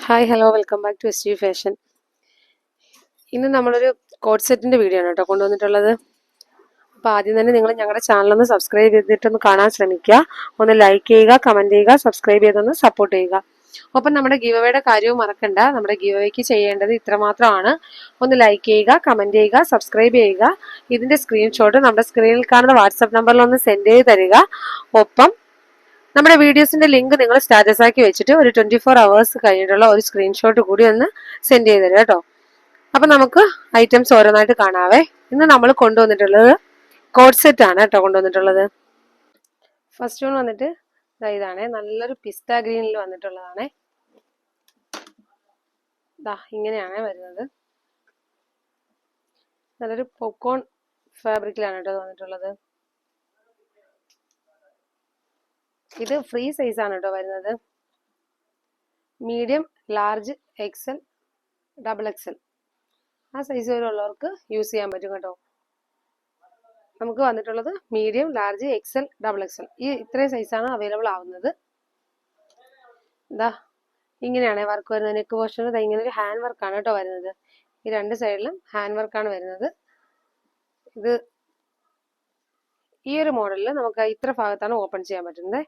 Hi hello welcome back to SG fashion. ഇന്ന് നമ്മളൊരു code സെറ്റിൻ്റെ വീഡിയോ ആണ് കേട്ടോ കൊണ്ടുവന്നിട്ടുള്ളത്. അപ്പോൾ ആദ്യം തന്നെ നിങ്ങൾ ഞങ്ങളുടെ ചാനലൊന്ന് സബ്സ്ക്രൈബ് ചെയ്തിട്ടൊന്ന് കാണാൻ ശ്രമിക്കുക. ഒന്ന് ലൈക്ക് ചെയ്യുക, കമൻറ്റ് ചെയ്യുക, സബ്സ്ക്രൈബ് ചെയ്തൊന്ന് സപ്പോർട്ട് ചെയ്യുക. ഒപ്പം നമ്മുടെ ഗീവ് അവേയുടെ കാര്യവും മറക്കണ്ട. നമ്മുടെ ഗീവ് അവേക്ക് ചെയ്യേണ്ടത് ഇത്രമാത്രമാണ്. ഒന്ന് ലൈക്ക് ചെയ്യുക, കമൻറ്റ് ചെയ്യുക, സബ്സ്ക്രൈബ് ചെയ്യുക. ഇതിൻ്റെ സ്ക്രീൻഷോട്ട് നമ്മുടെ സ്ക്രീനിൽ കാണുന്ന വാട്സപ്പ് നമ്പറിൽ ഒന്ന് സെൻഡ് ചെയ്ത് തരിക. ഒപ്പം നമ്മുടെ വീഡിയോസിന്റെ ലിങ്ക് നിങ്ങൾ സ്റ്റാറ്റസ് ആക്കി വെച്ചിട്ട് ഒരു 24 hours കഴിഞ്ഞിട്ടുള്ള ഒരു സ്ക്രീൻഷോട്ട് കൂടി ഒന്ന് സെൻഡ് ചെയ്ത് തരാം കേട്ടോ. അപ്പൊ നമുക്ക് ഐറ്റംസ് ഓരോന്നായിട്ട് കാണാവേ. ഇന്ന് നമ്മൾ കൊണ്ടുവന്നിട്ടുള്ളത് കോഡ് സെറ്റ് ആണ് കേട്ടോ കൊണ്ടുവന്നിട്ടുള്ളത്. ഫസ്റ്റ് വൺ വന്നിട്ട് ഇതാണ്, നല്ലൊരു പിസ്ത ഗ്രീനിൽ വന്നിട്ടുള്ളതാണ്. ഇങ്ങനെയാണ് വരുന്നത്. നല്ലൊരു പോപ്കോൺ ഫാബ്രിക്കിലാണ് കേട്ടോ വന്നിട്ടുള്ളത്. ഇത് ഫ്രീ സൈസ് ആണ് കേട്ടോ വരുന്നത്. മീഡിയം, ലാർജ്, XL, XXL ആ സൈസ് വരെയുള്ളവർക്ക് യൂസ് ചെയ്യാൻ പറ്റും കേട്ടോ. നമുക്ക് വന്നിട്ടുള്ളത് മീഡിയം, ലാർജ്, XL, XXL ഈ ഇത്രയും സൈസാണ് അവൈലബിൾ ആവുന്നത്. ഇങ്ങനെയാണ് വർക്ക് വരുന്നത്. നെക്ക് പോർഷനിൽ ഇങ്ങനെ ഒരു ഹാൻഡ് വർക്കാണ് കേട്ടോ വരുന്നത്. ഈ രണ്ട് സൈഡിലും ഹാൻഡ് വർക്കാണ് വരുന്നത്. ഇത് ഈ ഒരു മോഡലിൽ നമുക്ക് ഇത്ര ഭാഗത്താണ് ഓപ്പൺ ചെയ്യാൻ പറ്റുന്നത്.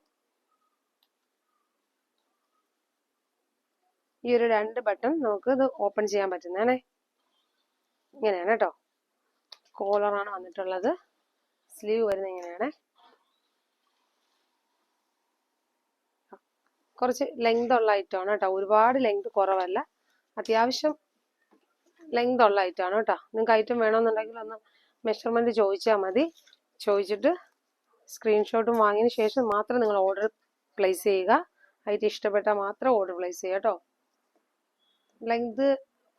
ഈ ഒരു രണ്ട് ബട്ടൺ നമുക്ക് ഇത് ഓപ്പൺ ചെയ്യാൻ പറ്റുന്നതാണ്. ഇങ്ങനെയാണ് കേട്ടോ. കോളറാണ് വന്നിട്ടുള്ളത്. സ്ലീവ് വരുന്നത് ഇങ്ങനെയാണ്. കുറച്ച് ലെങ്ത് ഉള്ള ഐറ്റമാണ് കേട്ടോ. ഒരുപാട് ലെങ്ത് കുറവല്ല, അത്യാവശ്യം ലെങ്ത് ഉള്ള ഐറ്റമാണ് കേട്ടോ. നിങ്ങൾക്ക് ഐറ്റം വേണമെന്നുണ്ടെങ്കിൽ ഒന്ന് മെഷർമെന്റ് ചോദിച്ചാൽ മതി. ചോദിച്ചിട്ട് സ്ക്രീൻഷോട്ടും വാങ്ങിയതിന് ശേഷം മാത്രം നിങ്ങൾ ഓർഡർ പ്ലേസ് ചെയ്യുക. ഐറ്റം ഇഷ്ടപ്പെട്ടാൽ മാത്രം ഓർഡർ പ്ലേസ് ചെയ്യുക കേട്ടോ. ലെങ്ത്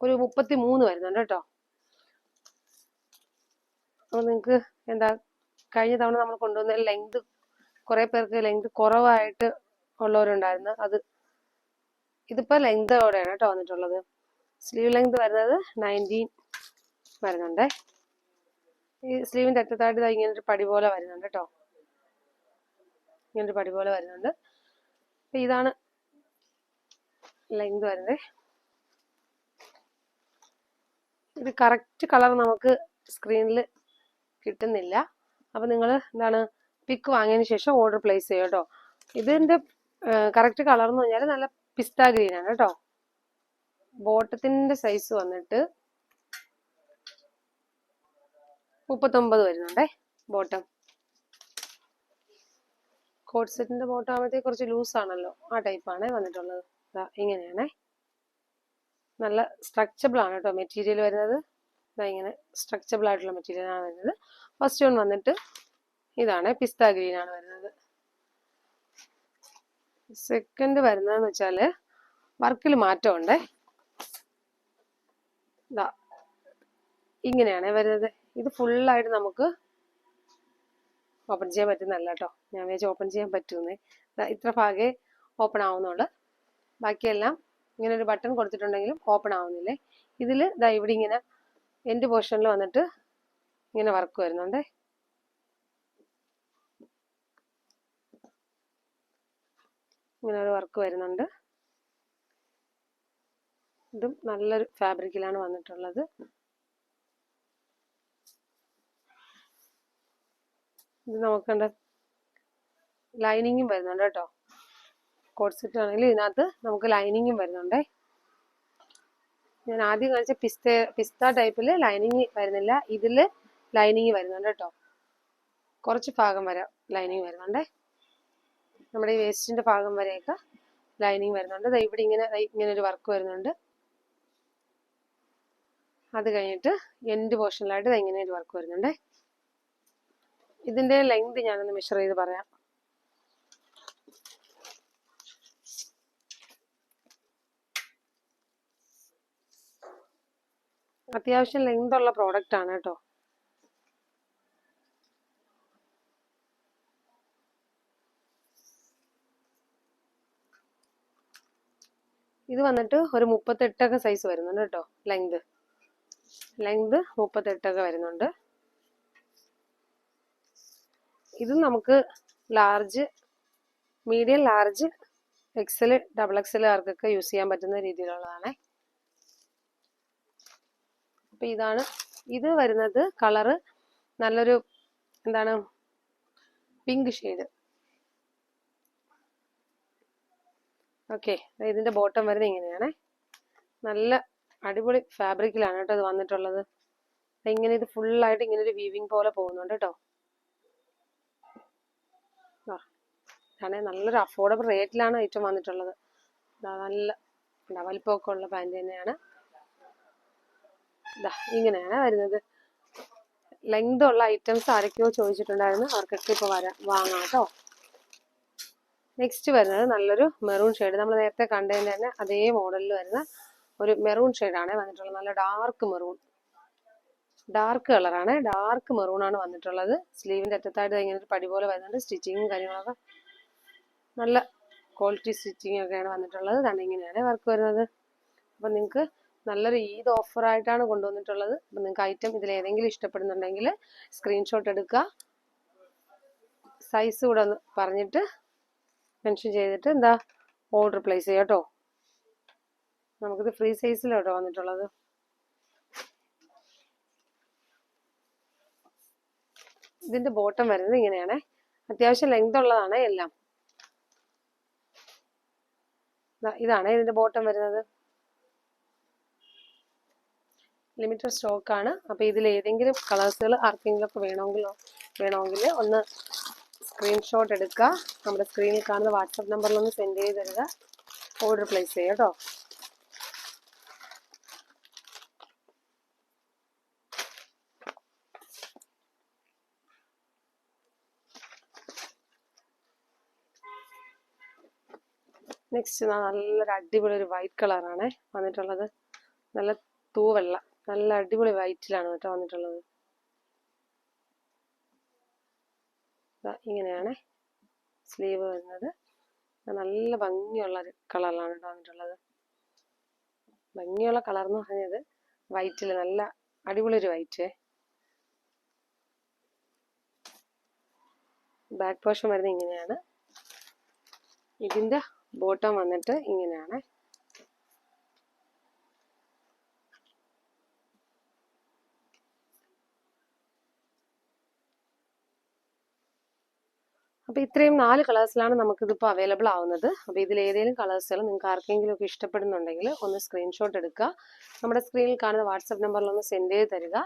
ഒരു 33 വരുന്നുണ്ട് കേട്ടോ. അപ്പോൾ നിങ്ങൾക്ക് കഴിഞ്ഞ തവണ നമ്മൾ കൊണ്ടുവന്ന ലെങ്ത് കുറെ പേർക്ക് ലെങ്ത് കുറവായിട്ട് ഉള്ളവരുണ്ടായിരുന്നു. ഇതിപ്പോൾ ലെങ്തോടെയാണ് കേട്ടോ വന്നിട്ടുള്ളത്. സ്ലീവ് ലെങ്ത് വരുന്നത് 19 വരുന്നുണ്ട്. ഈ സ്ലീവിൻ്റെ അറ്റത്തായിട്ട് ഇങ്ങനൊരു പടി പോലെ വരുന്നുണ്ട് കേട്ടോ. ഇങ്ങനൊരു പടി പോലെ വരുന്നുണ്ട്. ഇതാണ് ലെങ്ത് വരുന്നത്. ഇത് കറക്റ്റ് കളർ നമുക്ക് സ്ക്രീനിൽ കിട്ടുന്നില്ല. അപ്പം നിങ്ങൾ പിക്ക് വാങ്ങിയതിന് ശേഷം ഓർഡർ പ്ലേസ് ചെയ്യുക കേട്ടോ. ഇതിൻ്റെ കറക്റ്റ് കളർ എന്ന് പറഞ്ഞാൽ നല്ല പിസ്ത ഗ്രീൻ ആണ് കേട്ടോ. ബോട്ടത്തിൻ്റെ സൈസ് വന്നിട്ട് 39 വരുന്നുണ്ടേ ബോട്ടം. കോഡ് സെറ്റിന്റെ ബോട്ടം ആകുമ്പോഴത്തേക്ക് കുറച്ച് ലൂസ് ആണല്ലോ, ആ ടൈപ്പാണ് വന്നിട്ടുള്ളത്. ഇങ്ങനെയാണേ. നല്ല സ്ട്രക്ചബിൾ ആണ് കേട്ടോ മെറ്റീരിയൽ വരുന്നത്. ഇങ്ങനെ സ്ട്രക്ചബിൾ ആയിട്ടുള്ള മെറ്റീരിയൽ ആണ് വരുന്നത്. ഫസ്റ്റ് വൺ വന്നിട്ട് ഇതാണ്, പിസ്ത ഗ്രീൻ ആണ് വരുന്നത്. സെക്കൻഡ് വരുന്നതെന്ന് വെച്ചാൽ വർക്കിൽ മാറ്റമുണ്ടേ. ഇങ്ങനെയാണ് വരുന്നത്. ഇത് ഫുള്ളായിട്ട് നമുക്ക് ഓപ്പൺ ചെയ്യാൻ പറ്റുന്നല്ല കേട്ടോ. ഞാൻ വിചാരിച്ചു ഓപ്പൺ ചെയ്യാൻ പറ്റുന്നേ. ഇത്ര ഭാഗേ ഓപ്പൺ ആവുന്നുള്ളൂ. ബാക്കിയെല്ലാം ഇങ്ങനെ ഒരു ബട്ടൺ കൊടുത്തിട്ടുണ്ടെങ്കിലും ഓപ്പൺ ആവുന്നില്ലേ. ഇതിൽ ഇവിടെ ഇങ്ങനെ എൻഡ് പോർഷനിൽ വന്നിട്ട് ഇങ്ങനെ വർക്ക് വരുന്നുണ്ടേ. ഇങ്ങനെ ഒരു വർക്ക് വരുന്നുണ്ട്. ഇതും നല്ലൊരു ഫാബ്രിക്കിലാണ് വന്നിട്ടുള്ളത്. ഇത് നമുക്കുണ്ട് ലൈനിങ്ങും വരുന്നുണ്ട് കേട്ടോ. കോഡ് സെറ്റ് ആണെങ്കിൽ ഇതിനകത്ത് നമുക്ക് ലൈനിങ്ങും വരുന്നുണ്ടേ. ഞാൻ ആദ്യം കാണിച്ച പിസ്ത ടൈപ്പിൽ ലൈനിങ് വരുന്നില്ല. ഇതിൽ ലൈനിങ് വരുന്നുണ്ട് കേട്ടോ. കുറച്ച് ഭാഗം വരെ ലൈനിങ് വരുന്നുണ്ടേ. നമ്മുടെ ഈ വേസ്റ്റിന്റെ ഭാഗം വരെയൊക്കെ ലൈനിങ് വരുന്നുണ്ട്. ഇവിടെ ഇങ്ങനെ ഒരു വർക്ക് വരുന്നുണ്ട്. അത് കഴിഞ്ഞിട്ട് എൻഡ് പോർഷനിലായിട്ട് ഇങ്ങനെ ഒരു വർക്ക് വരുന്നുണ്ടേ. ഇതിന്റെ ലെങ്ത് ഞാനൊന്ന് മെഷർ ചെയ്ത് പറയാം. അത്യാവശ്യം ലെങ്ത് ഉള്ള പ്രോഡക്റ്റ് ആണ് കേട്ടോ. ഇത് വന്നിട്ട് ഒരു 38 സൈസ് വരുന്നുണ്ട് കേട്ടോ. ലെങ്ത് 38 വരുന്നുണ്ട്. ഇത് നമുക്ക് large, medium, large, XL double Excel ആർക്കൊക്കെ യൂസ് ചെയ്യാൻ പറ്റുന്ന രീതിയിലുള്ളതാണ്. അപ്പം ഇതാണ് ഇത് വരുന്നത്. കളറ് നല്ലൊരു എന്താണ് പിങ്ക് ഷെയ്ഡ്. ഓക്കെ, ഇതിന്റെ ബോട്ടം വരുന്നത് ഇങ്ങനെയാണ്. നല്ല അടിപൊളി ഫാബ്രിക്കിലാണ് കേട്ടോ ഇത് വന്നിട്ടുള്ളത്. ഇങ്ങനെ ഇത് ഫുള്ളായിട്ട് ഇങ്ങനെ ഒരു വീവിങ് പോലെ പോകുന്നുണ്ട് കേട്ടോ. നല്ലൊരു അഫോർഡബിൾ റേറ്റിലാണ് ഐറ്റം വന്നിട്ടുള്ളത്. നല്ല വലിപ്പമൊക്കെ ഉള്ള പാൻറ് തന്നെയാണ്. ഇങ്ങനെയാണ് വരുന്നത്. ലെങ്ത് ഉള്ള ഐറ്റംസ് ആരൊക്കെയോ ചോദിച്ചിട്ടുണ്ടായിരുന്നു, അവർക്കൊക്കെ ഇപ്പോൾ വാങ്ങാം കേട്ടോ. നെക്സ്റ്റ് വരുന്നത് നല്ലൊരു മെറൂൺ ഷെയ്ഡ്. നമ്മൾ നേരത്തെ കണ്ടതിൻ്റെ തന്നെ അതേ മോഡലിൽ വരുന്ന ഒരു മെറൂൺ ഷെയ്ഡാണ് വന്നിട്ടുള്ളത്. നല്ല ഡാർക്ക് മെറൂൺ, ഡാർക്ക് കളറാണ്. ഡാർക്ക് മെറൂൺ ആണ് വന്നിട്ടുള്ളത്. സ്ലീവിന്റെ അറ്റത്തായിട്ട് ഇങ്ങനെ ഒരു പടി പോലെ വരുന്നുണ്ട്. സ്റ്റിച്ചിങ്ങും കാര്യങ്ങളൊക്കെ നല്ല ക്വാളിറ്റി സ്റ്റിച്ചിങ് ഒക്കെയാണ് വന്നിട്ടുള്ളത്. തന്നെ ഇങ്ങനെയാണ് വർക്ക് വരുന്നത്. അപ്പം നിങ്ങൾക്ക് നല്ലൊരു ഈദ് ഓഫറായിട്ടാണ് കൊണ്ടുവന്നിട്ടുള്ളത്. അപ്പം നിങ്ങൾക്ക് ഐറ്റം ഇതിൽ ഏതെങ്കിലും ഇഷ്ടപ്പെടുന്നുണ്ടെങ്കിൽ സ്ക്രീൻഷോട്ട് എടുക്കുക, സൈസ് കൂടെ ഒന്ന് പറഞ്ഞിട്ട് മെൻഷൻ ചെയ്തിട്ട് ഓർഡർ പ്ലേസ് ചെയ്യാം കേട്ടോ. നമുക്കിത് ഫ്രീ സൈസിലോട്ടോ വന്നിട്ടുള്ളത്. ഇതിന്റെ ബോട്ടം വരുന്നത് ഇങ്ങനെയാണ്. അത്യാവശ്യം ലെങ്ത് ഉള്ളതാണ് എല്ലാം. ഇതാണ് ഇതിന്റെ ബോട്ടം വരുന്നത്. ലിമിറ്റഡ് സ്റ്റോക്ക് ആണ്. അപ്പോൾ ഇതിൽ ഏതെങ്കിലും കളേഴ്സുകൾ ആർക്കെങ്കിലും ഒക്കെ വേണമെങ്കിൽ ഒന്ന് സ്ക്രീൻഷോട്ട് എടുക്കുക, നമ്മുടെ സ്ക്രീനിൽ കാണുന്ന വാട്സപ്പ് നമ്പറിൽ ഒന്ന് സെൻഡ് ചെയ്ത് തരിക, ഓർഡർ പ്ലേസ് ചെയ്യുക കേട്ടോ. നെക്സ്റ്റ് നല്ലൊരു അടിപൊളി ഒരു വൈറ്റ് കളറാണ് വന്നിട്ടുള്ളത്. നല്ല തൂവെള്ള, നല്ല അടിപൊളി വൈറ്റിലാണ് കേട്ടോ വന്നിട്ടുള്ളത്. ഇങ്ങനെയാണ് സ്ലീവ് വരുന്നത്. നല്ല ഭംഗിയുള്ള ഒരു കളറിലാണ് കേട്ടോ വന്നിട്ടുള്ളത്. ഭംഗിയുള്ള കളർ എന്ന് പറഞ്ഞത് വൈറ്റിൽ നല്ല അടിപൊളി ഒരു വൈറ്റ്. ബാക്ക് പോർഷൻ വരുന്നത് ഇങ്ങനെയാണ്. ഇതിന്റെ ബോട്ടം വന്നിട്ട് ഇങ്ങനെയാണ്. അപ്പോൾ ഇത്രയും 4 കളേഴ്സിലാണ് നമുക്കിതിപ്പോൾ അവൈലബിൾ ആവുന്നത്. അപ്പോൾ ഇതിൽ ഏതെങ്കിലും കളേഴ്സുകൾ നിങ്ങൾക്ക് ആർക്കെങ്കിലും ഒക്കെ ഇഷ്ടപ്പെടുന്നുണ്ടെങ്കിൽ ഒന്ന് സ്ക്രീൻഷോട്ട് എടുക്കുക, നമ്മുടെ സ്ക്രീനിൽ കാണുന്ന വാട്സപ്പ് നമ്പറിൽ ഒന്ന് സെൻഡ് ചെയ്ത് തരിക,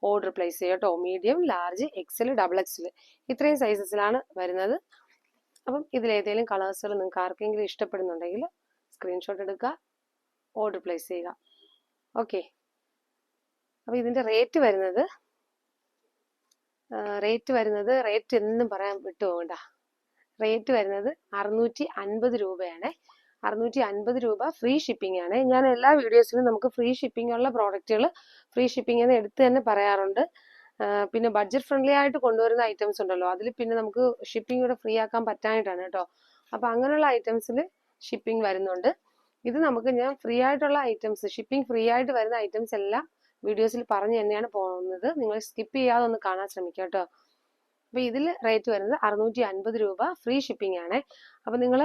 ഓർഡർ പ്ലേസ് ചെയ്യുക കേട്ടോ. Medium, large, XL, double XL ഇത്രയും സൈസസിലാണ് വരുന്നത്. അപ്പം ഇതിലേതെങ്കിലും കളേഴ്സുകൾ നിങ്ങൾക്ക് ആർക്കെങ്കിലും ഇഷ്ടപ്പെടുന്നുണ്ടെങ്കിൽ സ്ക്രീൻഷോട്ട് എടുക്കുക, ഓർഡർ പ്ലേസ് ചെയ്യുക. ഓക്കെ, അപ്പോൾ ഇതിൻ്റെ റേറ്റ് വരുന്നത് എന്നും പറയാൻ വിട്ടുപോകണ്ട. റേറ്റ് വരുന്നത് 650 രൂപയാണ്. 650 രൂപ ഫ്രീ ഷിപ്പിംഗ് ആണ്. ഞാൻ എല്ലാ വീഡിയോസിലും നമുക്ക് ഫ്രീ ഷിപ്പിംഗ് ഉള്ള പ്രോഡക്റ്റുകൾ ഫ്രീ ഷിപ്പിംഗ് എന്ന് എടുത്ത് തന്നെ പറയാറുണ്ട്. പിന്നെ ബഡ്ജറ്റ് ഫ്രണ്ട്ലി ആയിട്ട് കൊണ്ടുവരുന്ന ഐറ്റംസ് ഉണ്ടല്ലോ, അതിൽ പിന്നെ നമുക്ക് ഷിപ്പിംഗ് കൂടെ ഫ്രീ ആക്കാൻ പറ്റാനായിട്ടാണ് കേട്ടോ. അപ്പം അങ്ങനെയുള്ള ഐറ്റംസിൽ ഷിപ്പിംഗ് വരുന്നുണ്ട്. ഇത് നമുക്ക് ഞാൻ ഫ്രീ ആയിട്ടുള്ള ഐറ്റംസ്, ഷിപ്പിംഗ് ഫ്രീ ആയിട്ട് വരുന്ന ഐറ്റംസ് എല്ലാം വീഡിയോസിൽ പറഞ്ഞു തന്നെയാണ് പോകുന്നത്. നിങ്ങൾ സ്കിപ്പ് ചെയ്യാതെ ഒന്ന് കാണാൻ ശ്രമിക്കുക കേട്ടോ. അപ്പോൾ ഇതിൽ റേറ്റ് വരുന്നത് 650 രൂപ ഫ്രീ ഷിപ്പിംഗ് ആണ്. അപ്പോൾ നിങ്ങൾ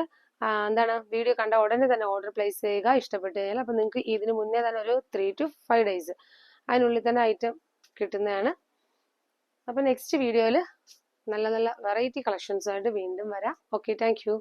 വീഡിയോ കണ്ട ഉടനെ തന്നെ ഓർഡർ പ്ലേസ് ചെയ്യുക ഇഷ്ടപ്പെട്ട് കഴിഞ്ഞാൽ. അപ്പോൾ നിങ്ങൾക്ക് ഇതിന് മുന്നേ തന്നെ ഒരു 3 to 5 days അതിനുള്ളിൽ തന്നെ ഐറ്റം കിട്ടുന്നതാണ്. അപ്പോൾ നെക്സ്റ്റ് വീഡിയോയിൽ നല്ല നല്ല വെറൈറ്റി കളക്ഷൻസ് ആയിട്ട് വീണ്ടും വരാം. Okay, thank you.